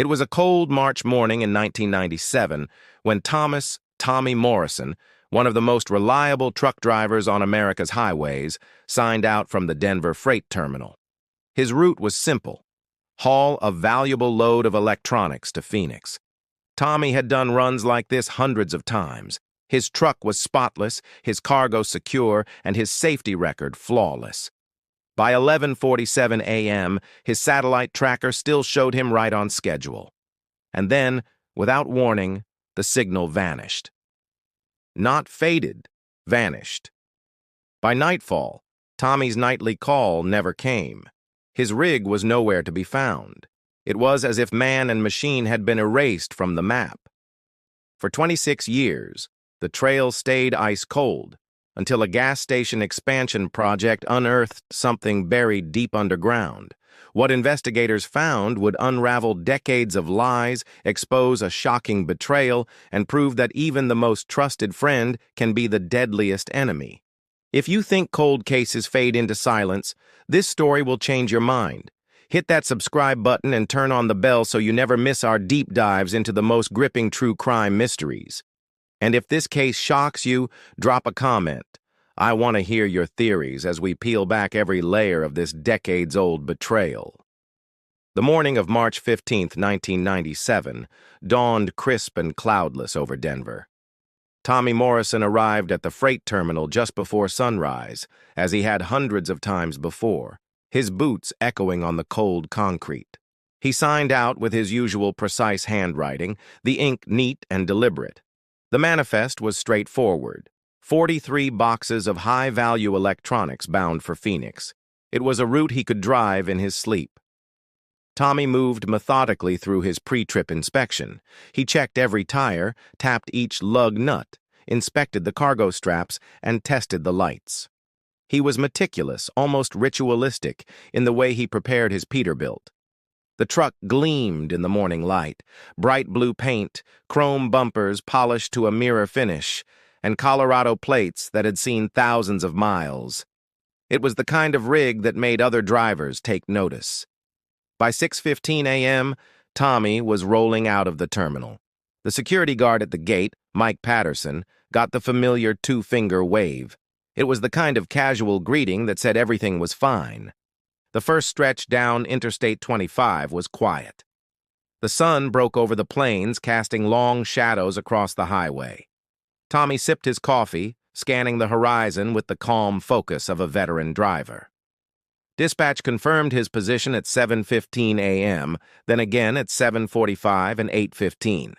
It was a cold March morning in 1997 when Tommy Morrison, one of the most reliable truck drivers on America's highways, signed out from the Denver freight terminal. His route was simple: haul a valuable load of electronics to Phoenix. Tommy had done runs like this hundreds of times. His truck was spotless, his cargo secure, and his safety record flawless. By 11:47 a.m., his satellite tracker still showed him right on schedule. And then, without warning, the signal vanished. Not faded, vanished. By nightfall, Tommy's nightly call never came. His rig was nowhere to be found. It was as if man and machine had been erased from the map. For 26 years, the trail stayed ice cold, until a gas station expansion project unearthed something buried deep underground. What investigators found would unravel decades of lies, expose a shocking betrayal, and prove that even the most trusted friend can be the deadliest enemy. If you think cold cases fade into silence, this story will change your mind. Hit that subscribe button and turn on the bell so you never miss our deep dives into the most gripping true crime mysteries. And if this case shocks you, drop a comment. I want to hear your theories as we peel back every layer of this decades-old betrayal. The morning of March 15, 1997, dawned crisp and cloudless over Denver. Tommy Morrison arrived at the freight terminal just before sunrise, as he had hundreds of times before, his boots echoing on the cold concrete. He signed out with his usual precise handwriting, the ink neat and deliberate. The manifest was straightforward: 43 boxes of high-value electronics bound for Phoenix. It was a route he could drive in his sleep. Tommy moved methodically through his pre-trip inspection. He checked every tire, tapped each lug nut, inspected the cargo straps, and tested the lights. He was meticulous, almost ritualistic, in the way he prepared his Peterbilt. The truck gleamed in the morning light: bright blue paint, chrome bumpers polished to a mirror finish, and Colorado plates that had seen thousands of miles. It was the kind of rig that made other drivers take notice. By 6:15 a.m., Tommy was rolling out of the terminal. The security guard at the gate, Mike Patterson, got the familiar two-finger wave. It was the kind of casual greeting that said everything was fine. The first stretch down Interstate 25 was quiet. The sun broke over the plains, casting long shadows across the highway. Tommy sipped his coffee, scanning the horizon with the calm focus of a veteran driver. Dispatch confirmed his position at 7:15 a.m., then again at 7:45 and 8:15.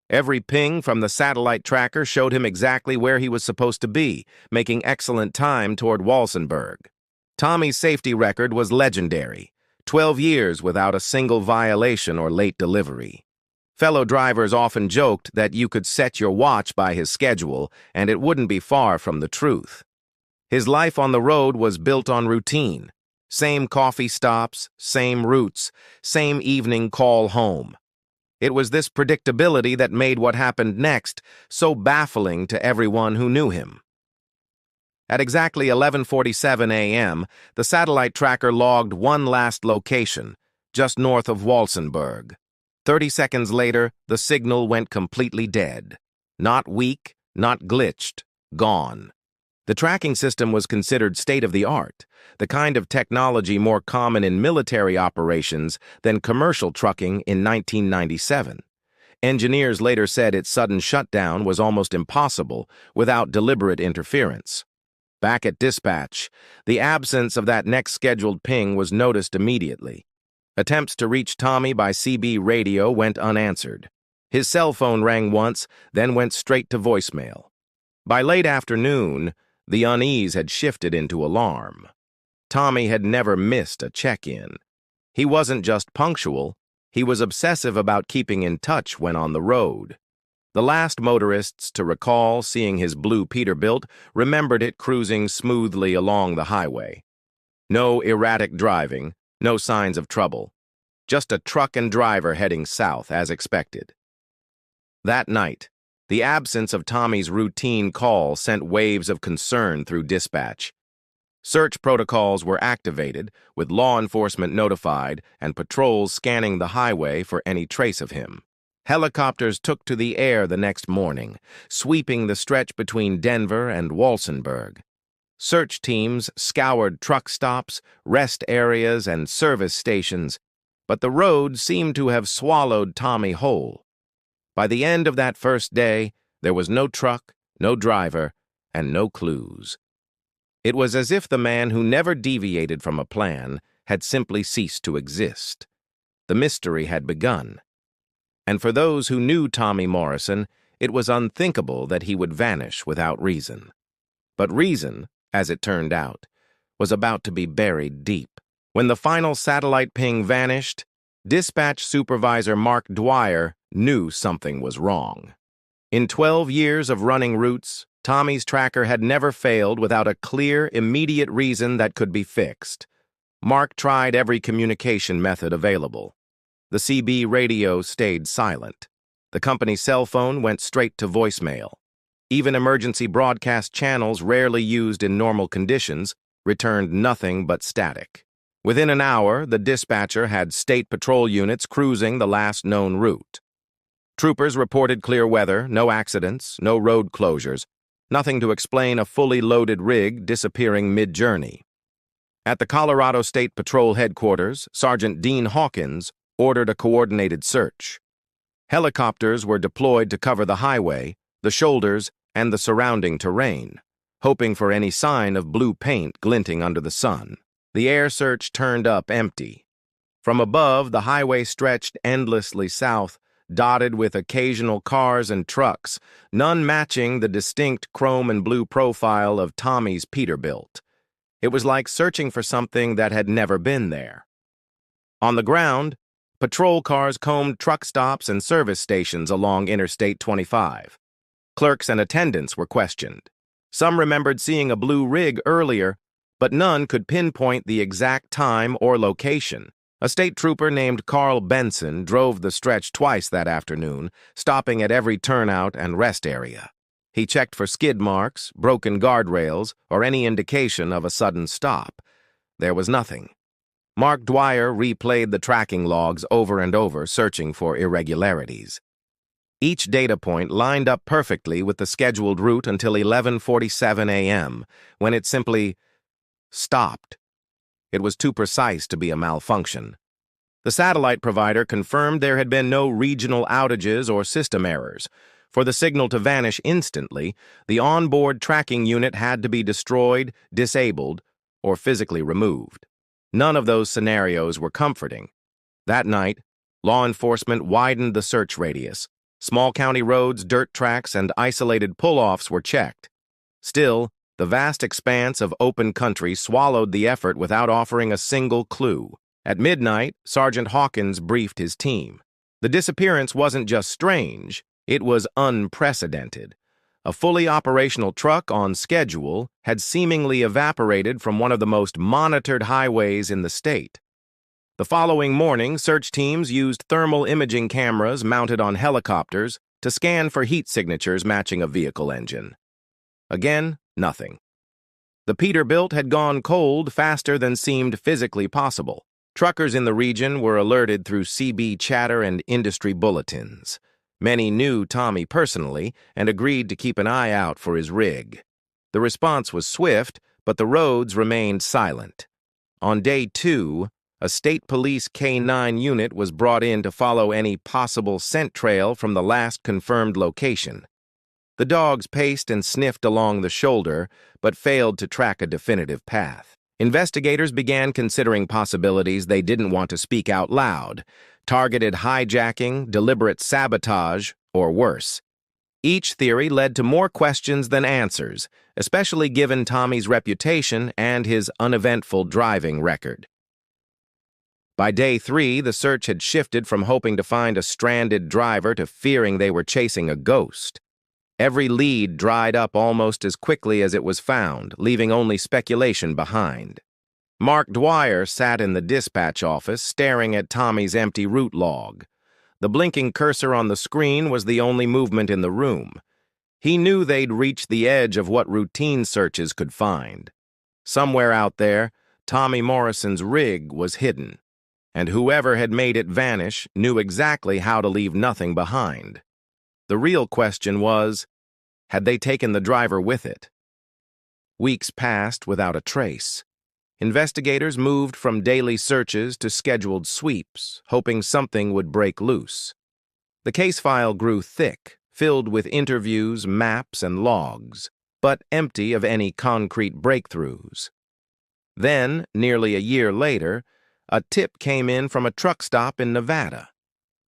Every ping from the satellite tracker showed him exactly where he was supposed to be, making excellent time toward Walsenburg. Tommy's safety record was legendary: 12 years without a single violation or late delivery. Fellow drivers often joked that you could set your watch by his schedule, and it wouldn't be far from the truth. His life on the road was built on routine: same coffee stops, same routes, same evening call home. It was this predictability that made what happened next so baffling to everyone who knew him. At exactly 11:47 a.m., the satellite tracker logged one last location, just north of Walsenburg. 30 seconds later, the signal went completely dead. Not weak, not glitched, gone. The tracking system was considered state-of-the-art, the kind of technology more common in military operations than commercial trucking in 1997. Engineers later said its sudden shutdown was almost impossible without deliberate interference. Back at dispatch, the absence of that next scheduled ping was noticed immediately. Attempts to reach Tommy by CB radio went unanswered. His cell phone rang once, then went straight to voicemail. By late afternoon, the unease had shifted into alarm. Tommy had never missed a check-in. He wasn't just punctual, he was obsessive about keeping in touch when on the road. The last motorists to recall seeing his blue Peterbilt remembered it cruising smoothly along the highway. No erratic driving, no signs of trouble. Just a truck and driver heading south as expected. That night, the absence of Tommy's routine call sent waves of concern through dispatch. Search protocols were activated, with law enforcement notified and patrols scanning the highway for any trace of him. Helicopters took to the air the next morning, sweeping the stretch between Denver and Walsenburg. Search teams scoured truck stops, rest areas, and service stations, but the road seemed to have swallowed Tommy whole. By the end of that first day, there was no truck, no driver, and no clues. It was as if the man who never deviated from a plan had simply ceased to exist. The mystery had begun. And for those who knew Tommy Morrison, it was unthinkable that he would vanish without reason. But reason, as it turned out, was about to be buried deep. When the final satellite ping vanished, Dispatch Supervisor Mark Dwyer knew something was wrong. In 12 years of running routes, Tommy's tracker had never failed without a clear, immediate reason that could be fixed. Mark tried every communication method available. The CB radio stayed silent. The company's cell phone went straight to voicemail. Even emergency broadcast channels rarely used in normal conditions returned nothing but static. Within an hour, the dispatcher had state patrol units cruising the last known route. Troopers reported clear weather, no accidents, no road closures, nothing to explain a fully loaded rig disappearing mid-journey. At the Colorado State Patrol headquarters, Sergeant Dean Hawkins ordered a coordinated search. Helicopters were deployed to cover the highway, the shoulders, and the surrounding terrain, hoping for any sign of blue paint glinting under the sun. The air search turned up empty. From above, the highway stretched endlessly south, dotted with occasional cars and trucks, none matching the distinct chrome and blue profile of Tommy's Peterbilt. It was like searching for something that had never been there. On the ground, patrol cars combed truck stops and service stations along Interstate 25. Clerks and attendants were questioned. Some remembered seeing a blue rig earlier, but none could pinpoint the exact time or location. A state trooper named Carl Benson drove the stretch twice that afternoon, stopping at every turnout and rest area. He checked for skid marks, broken guardrails, or any indication of a sudden stop. There was nothing. Mark Dwyer replayed the tracking logs over and over, searching for irregularities. Each data point lined up perfectly with the scheduled route until 11:47 a.m., when it simply stopped. It was too precise to be a malfunction. The satellite provider confirmed there had been no regional outages or system errors. For the signal to vanish instantly, the onboard tracking unit had to be destroyed, disabled, or physically removed. None of those scenarios were comforting. That night, law enforcement widened the search radius. Small county roads, dirt tracks, and isolated pull-offs were checked. Still, the vast expanse of open country swallowed the effort without offering a single clue. At midnight, Sergeant Hawkins briefed his team. The disappearance wasn't just strange, it was unprecedented. A fully operational truck on schedule had seemingly evaporated from one of the most monitored highways in the state. The following morning, search teams used thermal imaging cameras mounted on helicopters to scan for heat signatures matching a vehicle engine. Again, nothing. The Peterbilt had gone cold faster than seemed physically possible. Truckers in the region were alerted through CB chatter and industry bulletins. Many knew Tommy personally and agreed to keep an eye out for his rig. The response was swift, but the roads remained silent. On day 2, a state police K-9 unit was brought in to follow any possible scent trail from the last confirmed location. The dogs paced and sniffed along the shoulder, but failed to track a definitive path. Investigators began considering possibilities they didn't want to speak out loud: targeted hijacking, deliberate sabotage, or worse. Each theory led to more questions than answers, especially given Tommy's reputation and his uneventful driving record. By day 3, the search had shifted from hoping to find a stranded driver to fearing they were chasing a ghost. Every lead dried up almost as quickly as it was found, leaving only speculation behind. Mark Dwyer sat in the dispatch office, staring at Tommy's empty route log. The blinking cursor on the screen was the only movement in the room. He knew they'd reached the edge of what routine searches could find. Somewhere out there, Tommy Morrison's rig was hidden, and whoever had made it vanish knew exactly how to leave nothing behind. The real question was, had they taken the driver with it? Weeks passed without a trace. Investigators moved from daily searches to scheduled sweeps, hoping something would break loose. The case file grew thick, filled with interviews, maps, and logs, but empty of any concrete breakthroughs. Then, nearly a year later, a tip came in from a truck stop in Nevada.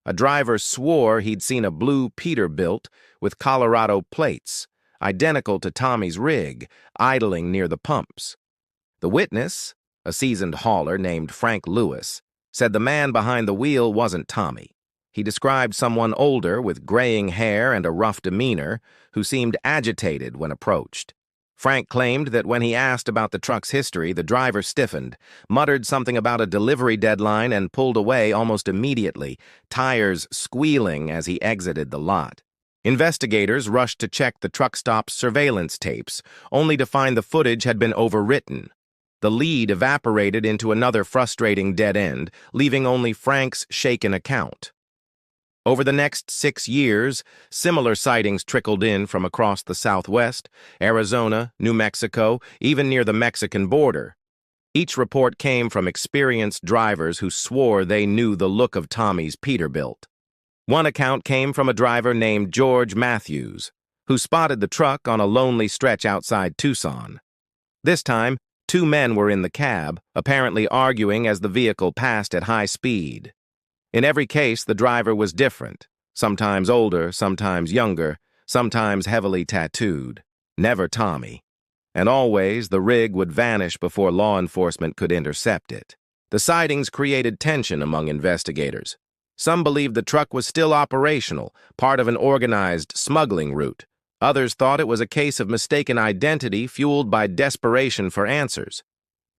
A driver swore he'd seen a blue Peterbilt with Colorado plates, identical to Tommy's rig, idling near the pumps. The witness, a seasoned hauler named Frank Lewis, said the man behind the wheel wasn't Tommy. He described someone older with graying hair and a rough demeanor who seemed agitated when approached. Frank claimed that when he asked about the truck's history, the driver stiffened, muttered something about a delivery deadline, and pulled away almost immediately, tires squealing as he exited the lot. Investigators rushed to check the truck stop's surveillance tapes, only to find the footage had been overwritten. The lead evaporated into another frustrating dead end, leaving only Frank's shaken account. Over the next 6 years, similar sightings trickled in from across the Southwest, Arizona, New Mexico, even near the Mexican border. Each report came from experienced drivers who swore they knew the look of Tommy's Peterbilt. One account came from a driver named George Matthews, who spotted the truck on a lonely stretch outside Tucson. This time, 2 men were in the cab, apparently arguing as the vehicle passed at high speed. In every case, the driver was different, sometimes older, sometimes younger, sometimes heavily tattooed. Never Tommy. And always, the rig would vanish before law enforcement could intercept it. The sightings created tension among investigators. Some believed the truck was still operational, part of an organized smuggling route. Others thought it was a case of mistaken identity fueled by desperation for answers.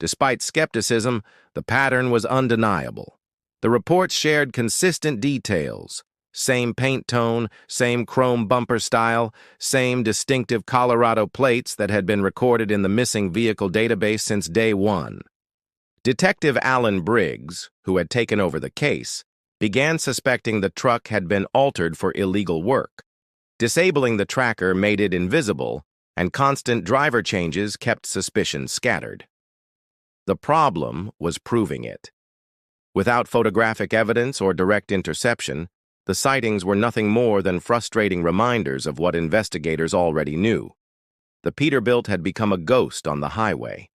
Despite skepticism, the pattern was undeniable. The reports shared consistent details: same paint tone, same chrome bumper style, same distinctive Colorado plates that had been recorded in the missing vehicle database since day one. Detective Alan Briggs, who had taken over the case, began suspecting the truck had been altered for illegal work. Disabling the tracker made it invisible, and constant driver changes kept suspicion scattered. The problem was proving it. Without photographic evidence or direct interception, the sightings were nothing more than frustrating reminders of what investigators already knew. The Peterbilt had become a ghost on the highway.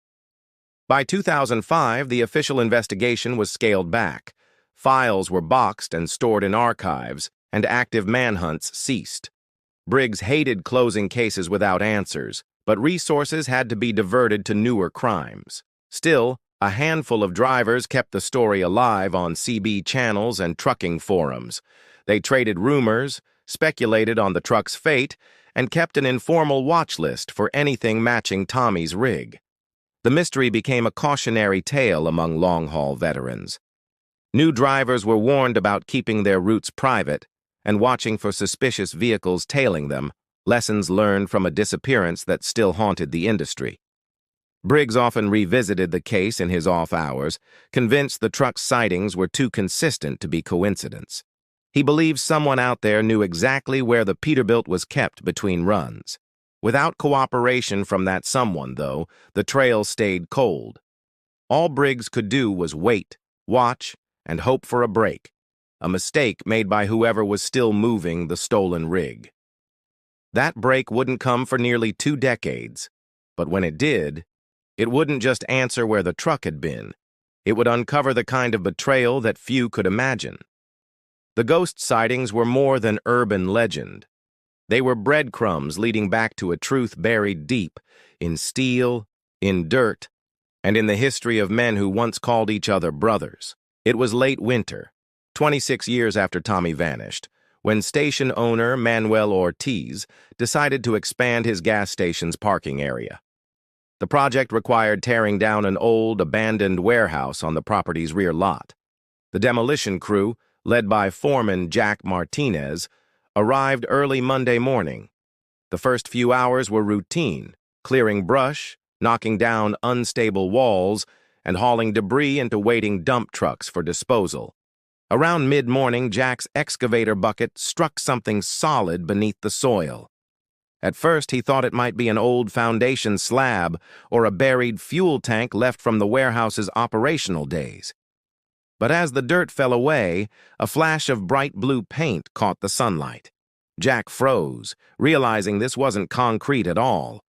By 2005, the official investigation was scaled back. Files were boxed and stored in archives, and active manhunts ceased. Briggs hated closing cases without answers, but resources had to be diverted to newer crimes. Still, a handful of drivers kept the story alive on CB channels and trucking forums. They traded rumors, speculated on the truck's fate, and kept an informal watch list for anything matching Tommy's rig. The mystery became a cautionary tale among long-haul veterans. New drivers were warned about keeping their routes private and watching for suspicious vehicles tailing them, lessons learned from a disappearance that still haunted the industry. Briggs often revisited the case in his off hours, convinced the truck's sightings were too consistent to be coincidence. He believed someone out there knew exactly where the Peterbilt was kept between runs. Without cooperation from that someone, though, the trail stayed cold. All Briggs could do was wait, watch, and hope for a break, a mistake made by whoever was still moving the stolen rig. That break wouldn't come for nearly 2 decades, but when it did, it wouldn't just answer where the truck had been. It would uncover the kind of betrayal that few could imagine. The ghost sightings were more than urban legend. They were breadcrumbs leading back to a truth buried deep, in steel, in dirt, and in the history of men who once called each other brothers. It was late winter, 26 years after Tommy vanished, when station owner Manuel Ortiz decided to expand his gas station's parking area. The project required tearing down an old, abandoned warehouse on the property's rear lot. The demolition crew, led by foreman Jack Martinez, arrived early Monday morning. The first few hours were routine, clearing brush, knocking down unstable walls and hauling debris into waiting dump trucks for disposal. Around mid-morning, Jack's excavator bucket struck something solid beneath the soil. At first, he thought it might be an old foundation slab or a buried fuel tank left from the warehouse's operational days. But as the dirt fell away, a flash of bright blue paint caught the sunlight. Jack froze, realizing this wasn't concrete at all.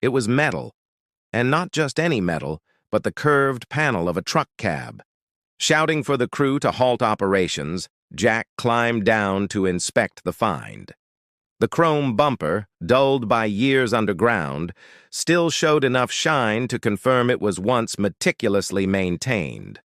It was metal, and not just any metal, but the curved panel of a truck cab. Shouting for the crew to halt operations, Jack climbed down to inspect the find. The chrome bumper, dulled by years underground, still showed enough shine to confirm it was once meticulously maintained.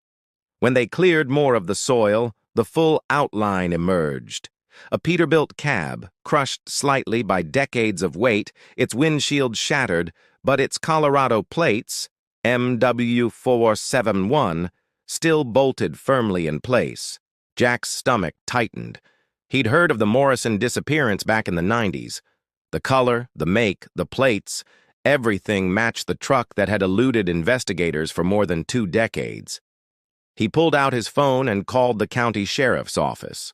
When they cleared more of the soil, the full outline emerged. A Peterbilt cab, crushed slightly by decades of weight, its windshield shattered, but its Colorado plates, MW471, still bolted firmly in place. Jack's stomach tightened. He'd heard of the Morrison disappearance back in the 90s. The color, the make, the plates, everything matched the truck that had eluded investigators for more than 2 decades. He pulled out his phone and called the county sheriff's office.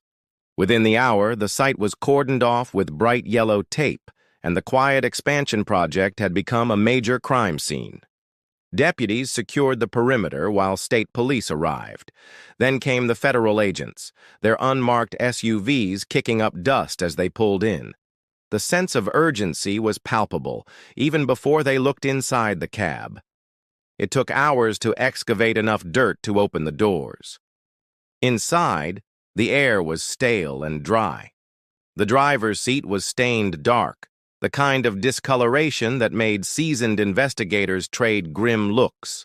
Within the hour, the site was cordoned off with bright yellow tape, and the quiet expansion project had become a major crime scene. Deputies secured the perimeter while state police arrived. Then came the federal agents, their unmarked SUVs kicking up dust as they pulled in. The sense of urgency was palpable, even before they looked inside the cab. It took hours to excavate enough dirt to open the doors. Inside, the air was stale and dry. The driver's seat was stained dark, the kind of discoloration that made seasoned investigators trade grim looks.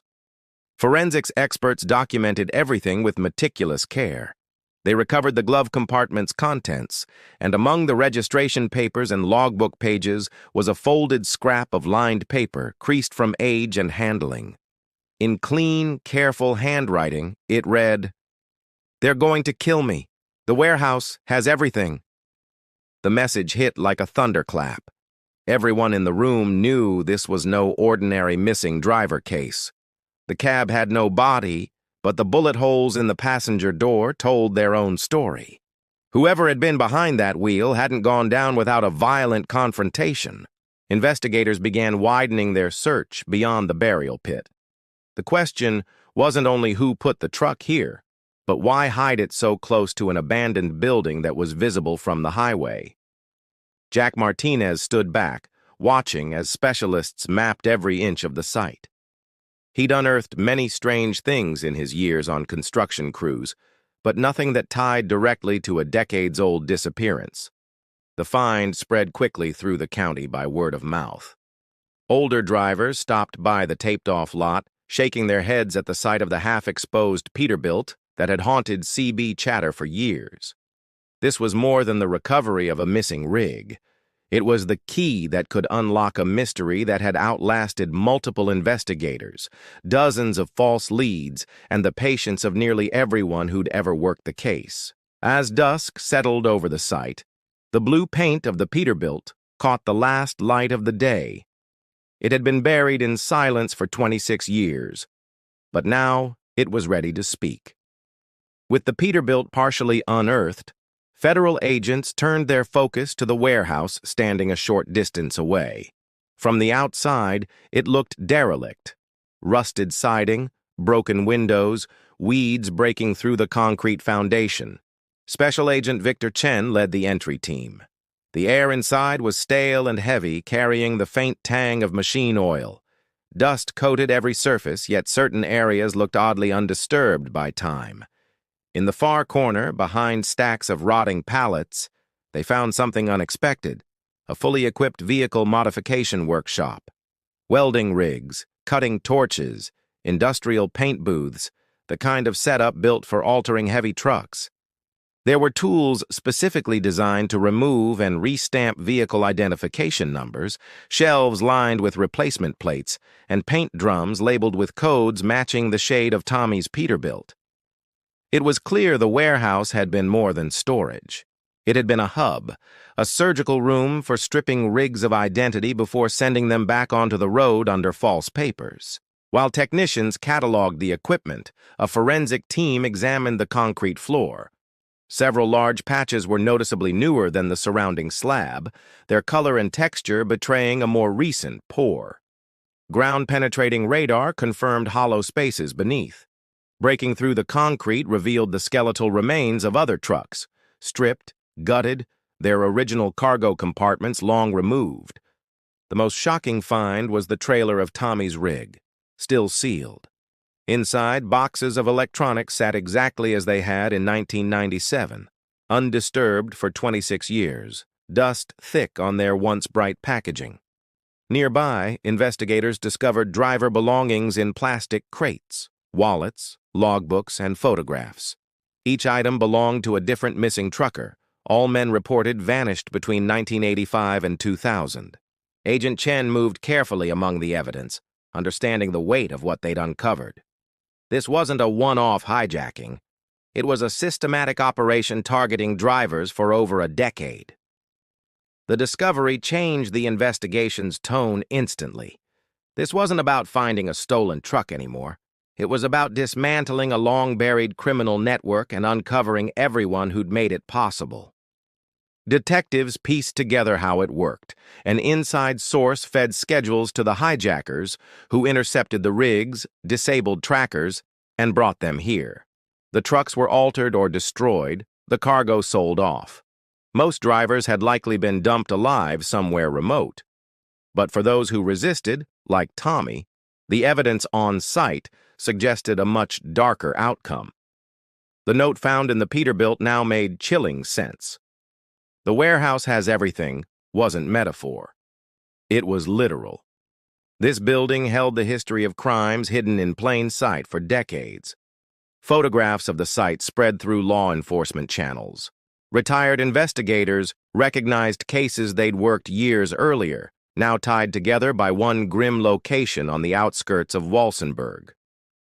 Forensics experts documented everything with meticulous care. They recovered the glove compartment's contents, and among the registration papers and logbook pages was a folded scrap of lined paper, creased from age and handling. In clean, careful handwriting, it read, "They're going to kill me. The warehouse has everything." The message hit like a thunderclap. Everyone in the room knew this was no ordinary missing driver case. The cab had no body, but the bullet holes in the passenger door told their own story. Whoever had been behind that wheel hadn't gone down without a violent confrontation. Investigators began widening their search beyond the burial pit. The question wasn't only who put the truck here, but why hide it so close to an abandoned building that was visible from the highway? Jack Martinez stood back, watching as specialists mapped every inch of the site. He'd unearthed many strange things in his years on construction crews, but nothing that tied directly to a decades-old disappearance. The find spread quickly through the county by word of mouth. Older drivers stopped by the taped-off lot, shaking their heads at the sight of the half-exposed Peterbilt that had haunted CB chatter for years. This was more than the recovery of a missing rig. It was the key that could unlock a mystery that had outlasted multiple investigators, dozens of false leads, and the patience of nearly everyone who'd ever worked the case. As dusk settled over the site, the blue paint of the Peterbilt caught the last light of the day. It had been buried in silence for 26 years, but now it was ready to speak. With the Peterbilt partially unearthed, federal agents turned their focus to the warehouse standing a short distance away. From the outside, it looked derelict. Rusted siding, broken windows, weeds breaking through the concrete foundation. Special Agent Victor Chen led the entry team. The air inside was stale and heavy, carrying the faint tang of machine oil. Dust coated every surface, yet certain areas looked oddly undisturbed by time. In the far corner, behind stacks of rotting pallets, they found something unexpected, a fully equipped vehicle modification workshop. Welding rigs, cutting torches, industrial paint booths, the kind of setup built for altering heavy trucks. There were tools specifically designed to remove and restamp vehicle identification numbers, shelves lined with replacement plates, and paint drums labeled with codes matching the shade of Tommy's Peterbilt. It was clear the warehouse had been more than storage. It had been a hub, a surgical room for stripping rigs of identity before sending them back onto the road under false papers. While technicians cataloged the equipment, a forensic team examined the concrete floor. Several large patches were noticeably newer than the surrounding slab, their color and texture betraying a more recent pour. Ground-penetrating radar confirmed hollow spaces beneath. Breaking through the concrete revealed the skeletal remains of other trucks, stripped, gutted, their original cargo compartments long removed. The most shocking find was the trailer of Tommy's rig, still sealed. Inside, boxes of electronics sat exactly as they had in 1997, undisturbed for 26 years, dust thick on their once bright packaging. Nearby, investigators discovered driver belongings in plastic crates, wallets, logbooks, and photographs. Each item belonged to a different missing trucker. All men reported vanished between 1985 and 2000. Agent Chen moved carefully among the evidence, understanding the weight of what they'd uncovered. This wasn't a one-off hijacking. It was a systematic operation targeting drivers for over a decade. The discovery changed the investigation's tone instantly. This wasn't about finding a stolen truck anymore. It was about dismantling a long-buried criminal network and uncovering everyone who'd made it possible. Detectives pieced together how it worked. An inside source fed schedules to the hijackers, who intercepted the rigs, disabled trackers, and brought them here. The trucks were altered or destroyed, the cargo sold off. Most drivers had likely been dumped alive somewhere remote. But for those who resisted, like Tommy, the evidence on site suggested a much darker outcome. The note found in the Peterbilt now made chilling sense. The warehouse has everything wasn't metaphor. It was literal. This building held the history of crimes hidden in plain sight for decades. Photographs of the site spread through law enforcement channels. Retired investigators recognized cases they'd worked years earlier, now tied together by one grim location on the outskirts of Walsenburg.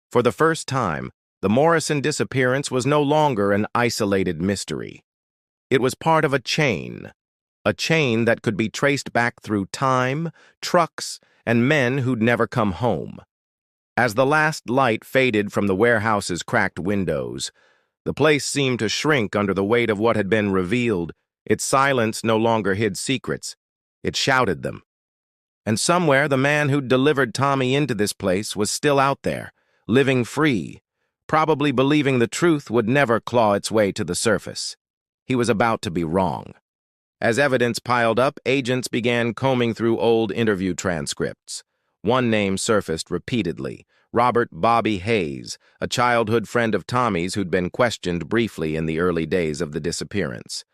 For the first time, the Morrison disappearance was no longer an isolated mystery. It was part of a chain that could be traced back through time, trucks, and men who'd never come home. As the last light faded from the warehouse's cracked windows, the place seemed to shrink under the weight of what had been revealed. Its silence no longer hid secrets. It shouted them. And somewhere the man who'd delivered Tommy into this place was still out there, living free, probably believing the truth would never claw its way to the surface. He was about to be wrong. As evidence piled up, agents began combing through old interview transcripts. One name surfaced repeatedly: Robert Bobby Hayes, a childhood friend of Tommy's who'd been questioned briefly in the early days of the disappearance.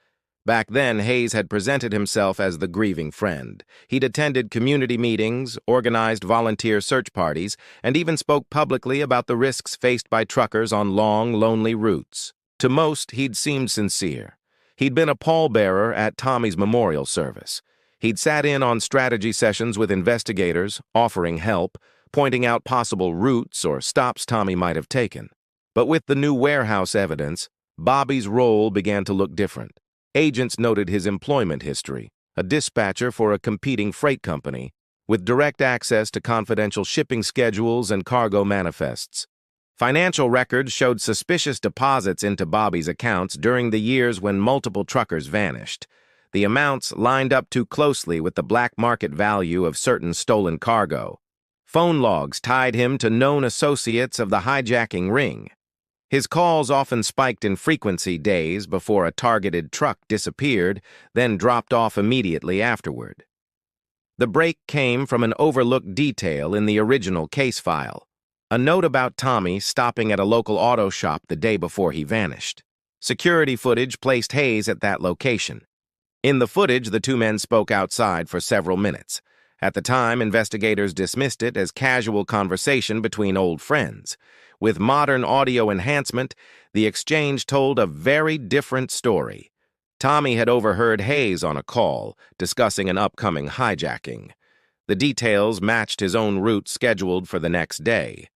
Back then, Hayes had presented himself as the grieving friend. He'd attended community meetings, organized volunteer search parties, and even spoke publicly about the risks faced by truckers on long, lonely routes. To most, he'd seemed sincere. He'd been a pallbearer at Tommy's memorial service. He'd sat in on strategy sessions with investigators, offering help, pointing out possible routes or stops Tommy might have taken. But with the new warehouse evidence, Bobby's role began to look different. Agents noted his employment history: a dispatcher for a competing freight company, with direct access to confidential shipping schedules and cargo manifests. Financial records showed suspicious deposits into Bobby's accounts during the years when multiple truckers vanished. The amounts lined up too closely with the black market value of certain stolen cargo. Phone logs tied him to known associates of the hijacking ring. His calls often spiked in frequency days before a targeted truck disappeared, then dropped off immediately afterward. The break came from an overlooked detail in the original case file: a note about Tommy stopping at a local auto shop the day before he vanished. Security footage placed Hayes at that location. In the footage, the two men spoke outside for several minutes. At the time, investigators dismissed it as casual conversation between old friends. With modern audio enhancement, the exchange told a very different story. Tommy had overheard Hayes on a call, discussing an upcoming hijacking. The details matched his own route scheduled for the next day.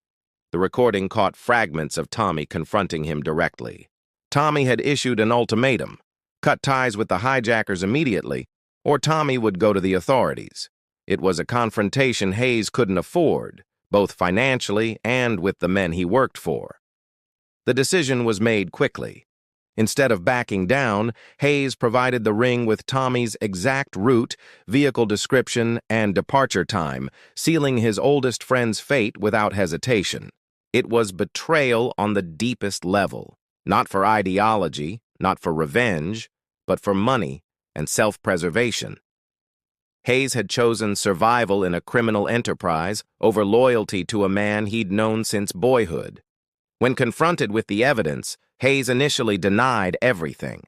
The recording caught fragments of Tommy confronting him directly. Tommy had issued an ultimatum: cut ties with the hijackers immediately, or Tommy would go to the authorities. It was a confrontation Hayes couldn't afford, both financially and with the men he worked for. The decision was made quickly. Instead of backing down, Hayes provided the ring with Tommy's exact route, vehicle description, and departure time, sealing his oldest friend's fate without hesitation. It was betrayal on the deepest level, not for ideology, not for revenge, but for money and self-preservation. Hayes had chosen survival in a criminal enterprise over loyalty to a man he'd known since boyhood. When confronted with the evidence, Hayes initially denied everything.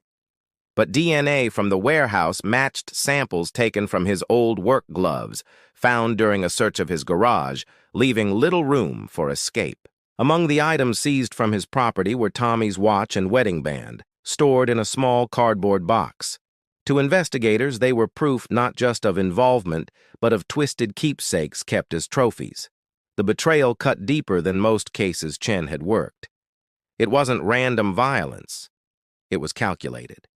But DNA from the warehouse matched samples taken from his old work gloves, found during a search of his garage, leaving little room for escape. Among the items seized from his property were Tommy's watch and wedding band, stored in a small cardboard box. To investigators, they were proof not just of involvement, but of twisted keepsakes kept as trophies. The betrayal cut deeper than most cases Chen had worked. It wasn't random violence. It was calculated.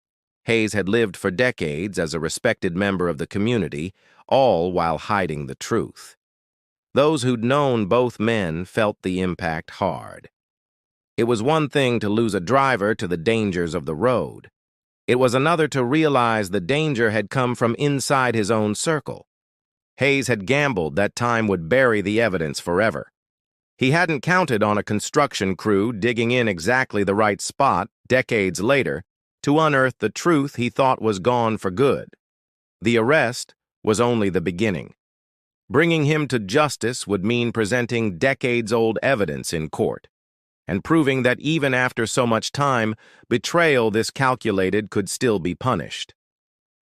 Hayes had lived for decades as a respected member of the community, all while hiding the truth. Those who'd known both men felt the impact hard. It was one thing to lose a driver to the dangers of the road. It was another to realize the danger had come from inside his own circle. Hayes had gambled that time would bury the evidence forever. He hadn't counted on a construction crew digging in exactly the right spot, decades later, to unearth the truth he thought was gone for good. The arrest was only the beginning. Bringing him to justice would mean presenting decades-old evidence in court, and proving that even after so much time, betrayal this calculated could still be punished.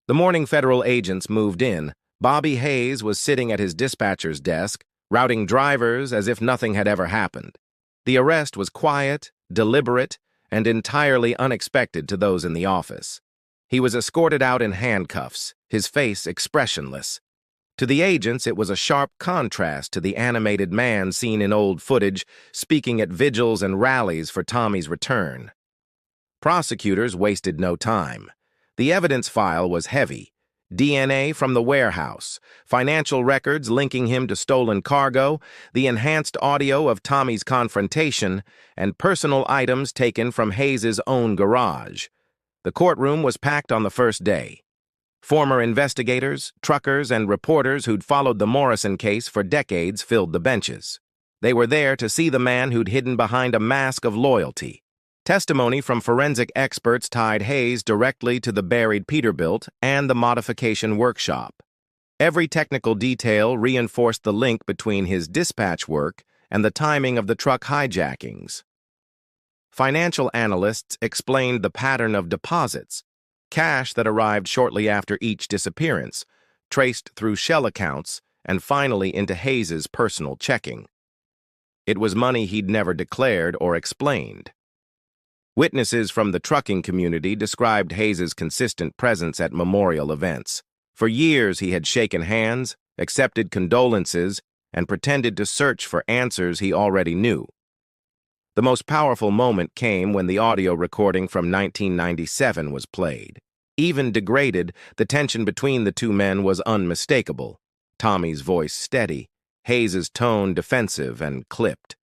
The morning federal agents moved in. Bobby Hayes was sitting at his dispatcher's desk, routing drivers as if nothing had ever happened. The arrest was quiet, deliberate, and entirely unexpected to those in the office. He was escorted out in handcuffs, his face expressionless. To the agents, it was a sharp contrast to the animated man seen in old footage, speaking at vigils and rallies for Tommy's return. Prosecutors wasted no time. The evidence file was heavy. DNA from the warehouse, financial records linking him to stolen cargo, the enhanced audio of Tommy's confrontation, and personal items taken from Hayes's own garage. The courtroom was packed on the first day. Former investigators, truckers, and reporters who'd followed the Morrison case for decades filled the benches. They were there to see the man who'd hidden behind a mask of loyalty. Testimony from forensic experts tied Hayes directly to the buried Peterbilt and the modification workshop. Every technical detail reinforced the link between his dispatch work and the timing of the truck hijackings. Financial analysts explained the pattern of deposits, cash that arrived shortly after each disappearance, traced through shell accounts, and finally into Hayes's personal checking. It was money he'd never declared or explained. Witnesses from the trucking community described Hayes's consistent presence at memorial events. For years he had shaken hands, accepted condolences, and pretended to search for answers he already knew. The most powerful moment came when the audio recording from 1997 was played. Even degraded, the tension between the two men was unmistakable. Tommy's voice steady, Hayes's tone defensive and clipped.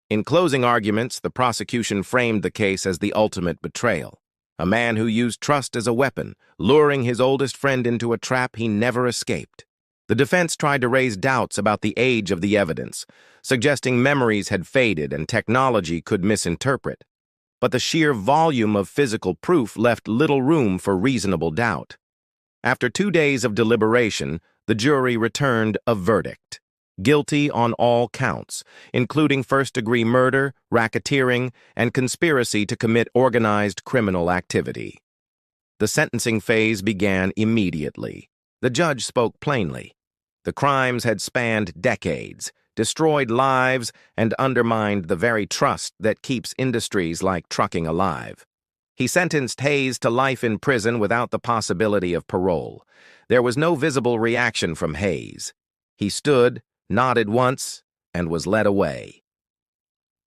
In closing arguments, the prosecution framed the case as the ultimate betrayal. A man who used trust as a weapon, luring his oldest friend into a trap he never escaped. The defense tried to raise doubts about the age of the evidence, suggesting memories had faded and technology could misinterpret. But the sheer volume of physical proof left little room for reasonable doubt. After 2 days of deliberation, the jury returned a verdict. Guilty on all counts, including first-degree murder, racketeering, and conspiracy to commit organized criminal activity. The sentencing phase began immediately. The judge spoke plainly. The crimes had spanned decades, destroyed lives, and undermined the very trust that keeps industries like trucking alive. He sentenced Hayes to life in prison without the possibility of parole. There was no visible reaction from Hayes. He stood, nodded once, and was led away.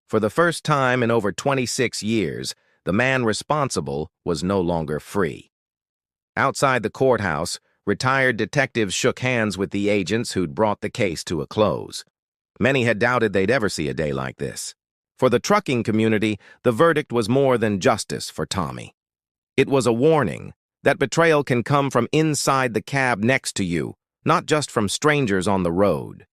For the first time in over 26 years, the man responsible was no longer free. Outside the courthouse, retired detectives shook hands with the agents who'd brought the case to a close. Many had doubted they'd ever see a day like this. For the trucking community, the verdict was more than justice for Tommy. It was a warning that betrayal can come from inside the cab next to you, not just from strangers on the road.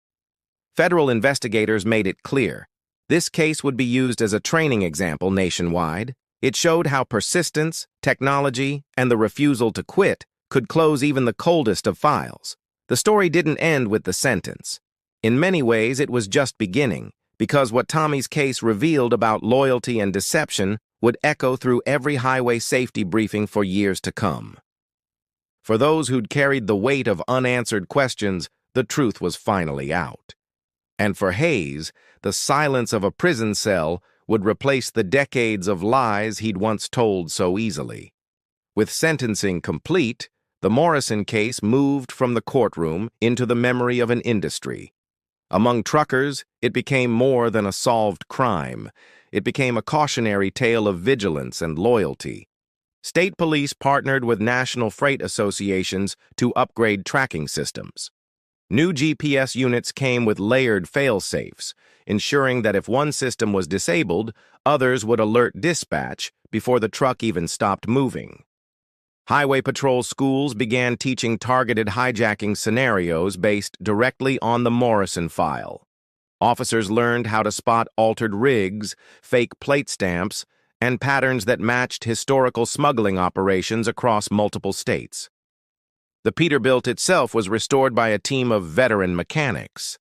Federal investigators made it clear. This case would be used as a training example nationwide. It showed how persistence, technology, and the refusal to quit could close even the coldest of files. The story didn't end with the sentence. In many ways, it was just beginning, because what Tommy's case revealed about loyalty and deception would echo through every highway safety briefing for years to come. For those who'd carried the weight of unanswered questions, the truth was finally out. And for Hayes, the silence of a prison cell would replace the decades of lies he'd once told so easily. With sentencing complete, the Morrison case moved from the courtroom into the memory of an industry. Among truckers, it became more than a solved crime. It became a cautionary tale of vigilance and loyalty. State police partnered with national freight associations to upgrade tracking systems. New GPS units came with layered fail-safes, ensuring that if one system was disabled, others would alert dispatch before the truck even stopped moving. Highway patrol schools began teaching targeted hijacking scenarios based directly on the Morrison file. Officers learned how to spot altered rigs, fake plate stamps, and patterns that matched historical smuggling operations across multiple states. The Peterbilt itself was restored by a team of veteran mechanics.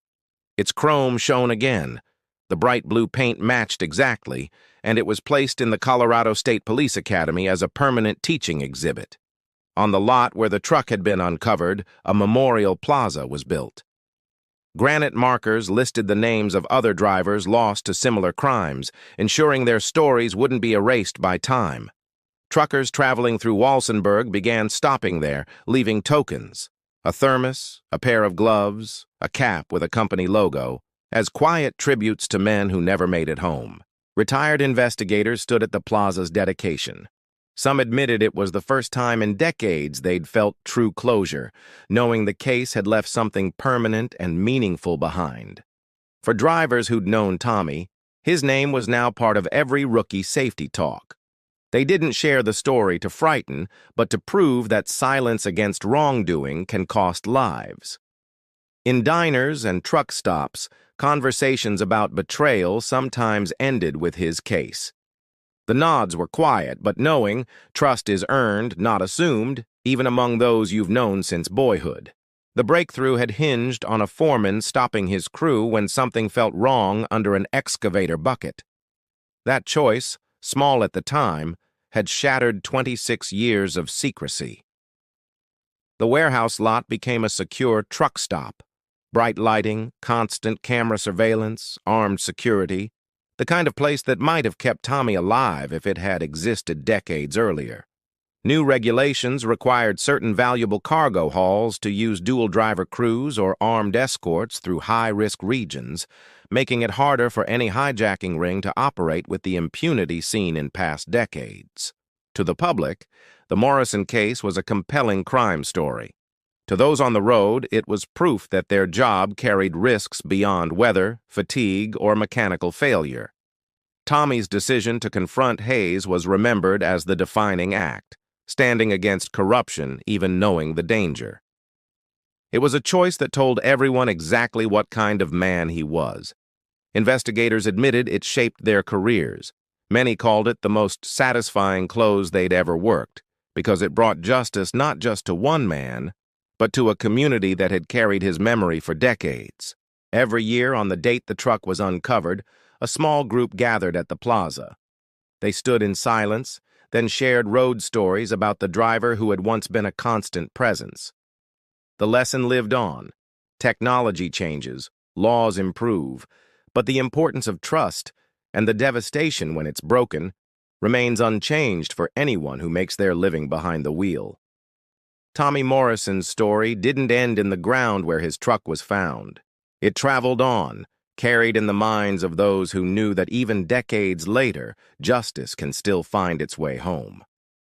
Its chrome shone again, the bright blue paint matched exactly, and it was placed in the Colorado State Police Academy as a permanent teaching exhibit. On the lot where the truck had been uncovered, a memorial plaza was built. Granite markers listed the names of other drivers lost to similar crimes, ensuring their stories wouldn't be erased by time. Truckers traveling through Walsenburg began stopping there, leaving tokens: a thermos, a pair of gloves, a cap with a company logo, as quiet tributes to men who never made it home. Retired investigators stood at the plaza's dedication. Some admitted it was the first time in decades they'd felt true closure, knowing the case had left something permanent and meaningful behind. For drivers who'd known Tommy, his name was now part of every rookie safety talk. They didn't share the story to frighten, but to prove that silence against wrongdoing can cost lives. In diners and truck stops, conversations about betrayal sometimes ended with his case. The nods were quiet, but knowing, trust is earned, not assumed, even among those you've known since boyhood. The breakthrough had hinged on a foreman stopping his crew when something felt wrong under an excavator bucket. That choice, small at the time, had shattered 26 years of secrecy. The warehouse lot became a secure truck stop. Bright lighting, constant camera surveillance, armed security, the kind of place that might have kept Tommy alive if it had existed decades earlier. New regulations required certain valuable cargo hauls to use dual-driver crews or armed escorts through high-risk regions, making it harder for any hijacking ring to operate with the impunity seen in past decades. To the public, the Morrison case was a compelling crime story. To those on the road, it was proof that their job carried risks beyond weather, fatigue, or mechanical failure. Tommy's decision to confront Hayes was remembered as the defining act, standing against corruption even knowing the danger. It was a choice that told everyone exactly what kind of man he was. Investigators admitted it shaped their careers. Many called it the most satisfying close they'd ever worked, because it brought justice not just to one man, but to a community that had carried his memory for decades. Every year, on the date the truck was uncovered, a small group gathered at the plaza. They stood in silence, then shared road stories about the driver who had once been a constant presence. The lesson lived on. Technology changes, laws improve, but the importance of trust, and the devastation when it's broken, remains unchanged for anyone who makes their living behind the wheel. Tommy Morrison's story didn't end in the ground where his truck was found. It traveled on, carried in the minds of those who knew that even decades later, justice can still find its way home.